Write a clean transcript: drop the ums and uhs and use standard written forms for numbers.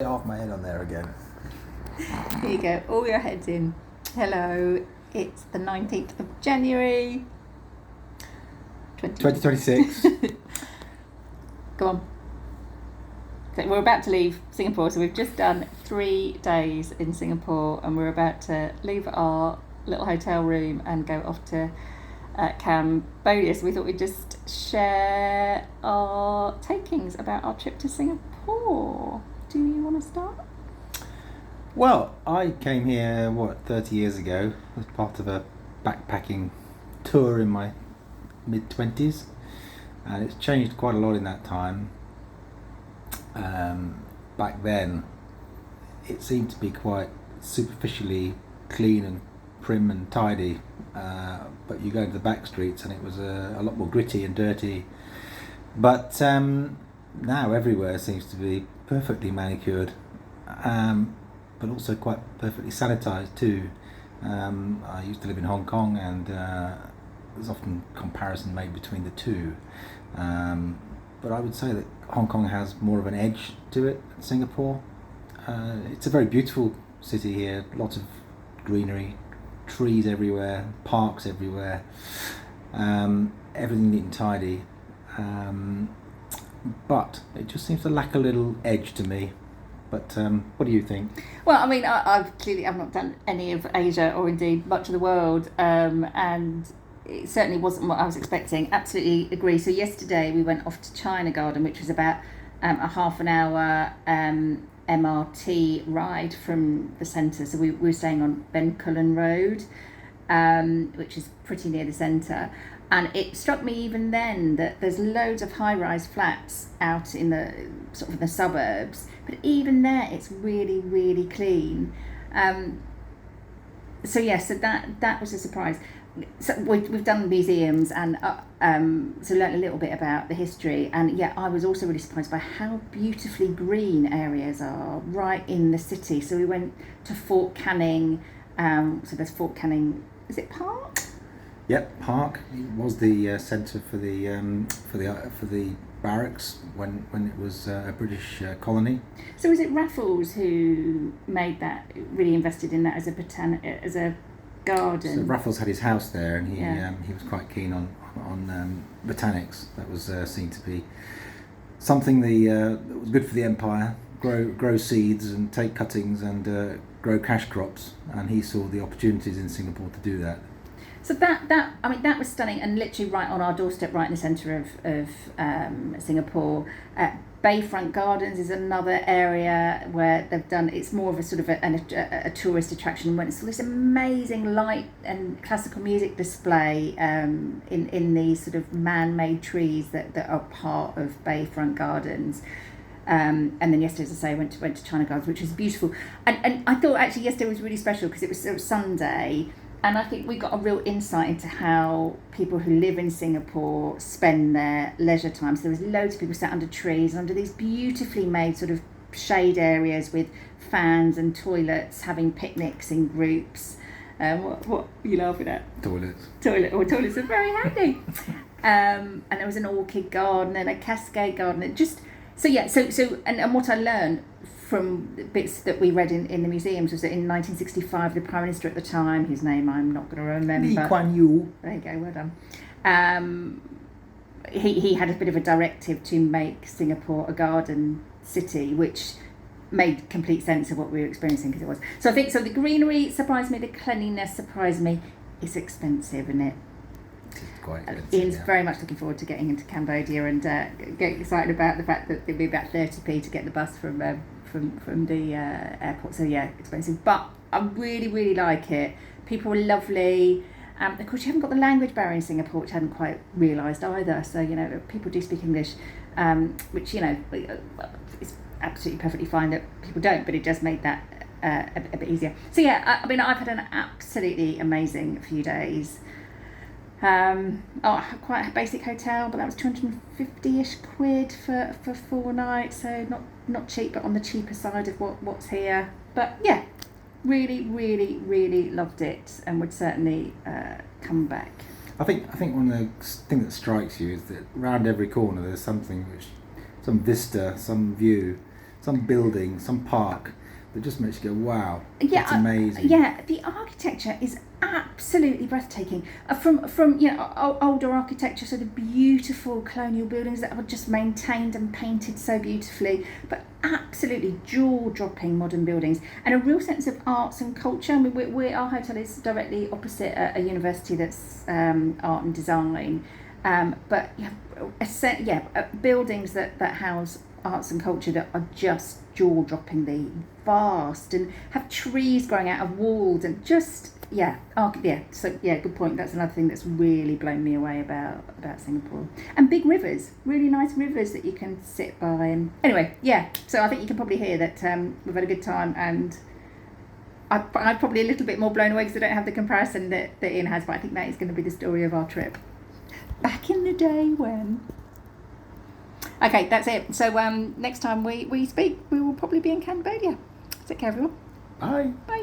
Half my head on there again. Here you go, all your heads in. Hello, it's the 19th of January 2026. Go on. So we're about to leave Singapore, so we've just done 3 days in Singapore and we're about to leave our little hotel room and go off to Cambodia. So we thought we'd just share our takings about our trip to Singapore. Do you want to start? Well, I came here, 30 years ago as part of a backpacking tour in my mid-20s, and it's changed quite a lot in that time. Back then, it seemed to be quite superficially clean and prim and tidy, but you go into the back streets and it was a lot more gritty and dirty. But now everywhere seems to be perfectly manicured, but also quite perfectly sanitized too. I used to live in Hong Kong, and there's often comparison made between the two. But I would say that Hong Kong has more of an edge to it than Singapore. It's a very beautiful city here, lots of greenery, trees everywhere, parks everywhere, everything neat and tidy. But it just seems to lack a little edge to me. But what do you think? Well, I mean, I've not done any of Asia or indeed much of the world, and it certainly wasn't what I was expecting. Absolutely agree. So yesterday we went off to China Garden, which was about a half an hour MRT ride from the centre. So we were staying on Bencoolen Road, which is pretty near the centre. And it struck me even then that there's loads of high-rise flats out in the sort of the suburbs, but even there it's really, really clean. So that was a surprise. So we've done museums and so learnt a little bit about the history, and I was also really surprised by how beautifully green areas are right in the city. So we went to Fort Canning. So there's Fort Canning. Is it Park? Yep, Park was the centre for the barracks when it was a British colony. So was it Raffles who made that, really invested in that as a garden? So Raffles had his house there, and he was quite keen on botanics. That was seen to be something that was good for the empire. Grow seeds and take cuttings and grow cash crops, and he saw the opportunities in Singapore to do that. So that was stunning, and literally right on our doorstep, right in the centre of Singapore. Bayfront Gardens is another area where they've done. It's more of a sort of a tourist attraction. When it's this amazing light and classical music display in these sort of man-made trees that are part of Bayfront Gardens. And then yesterday, as I say, I went to China Gardens, which was beautiful. And I thought actually yesterday was really special because it was sort of Sunday. And I think we got a real insight into how people who live in Singapore spend their leisure time. So there was loads of people sat under trees, under these beautifully made sort of shade areas with fans and toilets, having picnics in groups. What are you laughing at? Toilets. Toilets are very handy. And there was an orchid garden and a cascade garden. And what I learned from bits that we read in the museums was that in 1965 the Prime Minister at the time, whose name I'm not going to remember, Lee Kuan Yew. There you go, well done. He had a bit of a directive to make Singapore a garden city, which made complete sense of what we were experiencing, because it was. So I think the greenery surprised me, the cleanliness surprised me. It's expensive, isn't it? Quite expensive. Ian's very much looking forward to getting into Cambodia and getting excited about the fact that it'll be about 30p to get the bus from the airport. So expensive, but I really, really like it. People were lovely. Of course, you haven't got the language barrier in Singapore, which I hadn't quite realised either. So people do speak English, which it's absolutely perfectly fine that people don't, but it just made that a bit easier. So I've had an absolutely amazing few days. Quite a basic hotel, but that was 250-ish quid for 4 nights, so not cheap, but on the cheaper side of what's here. But really, really, really loved it, and would certainly come back. I think one of the things that strikes you is that around every corner there's something some vista, some view, some building, some park that just makes you go, wow, Yeah, that's amazing. Yeah, the architecture is absolutely breathtaking. From older architecture, sort of beautiful colonial buildings that are just maintained and painted so beautifully, but absolutely jaw-dropping modern buildings, and a real sense of arts and culture. I mean, our hotel is directly opposite a university that's art and design, but buildings that house arts and culture that are just jaw-droppingly vast and have trees growing out of walls and just good point. That's another thing that's really blown me away about Singapore. And big rivers, really nice rivers that you can sit by. And anyway, so I think you can probably hear that we've had a good time, and I'm probably a little bit more blown away because I don't have the comparison that Ian has, but I think that is going to be the story of our trip. Back in the day when... Okay, that's it. So next time we speak, we will probably be in Cambodia. Take care, everyone. Bye. Bye.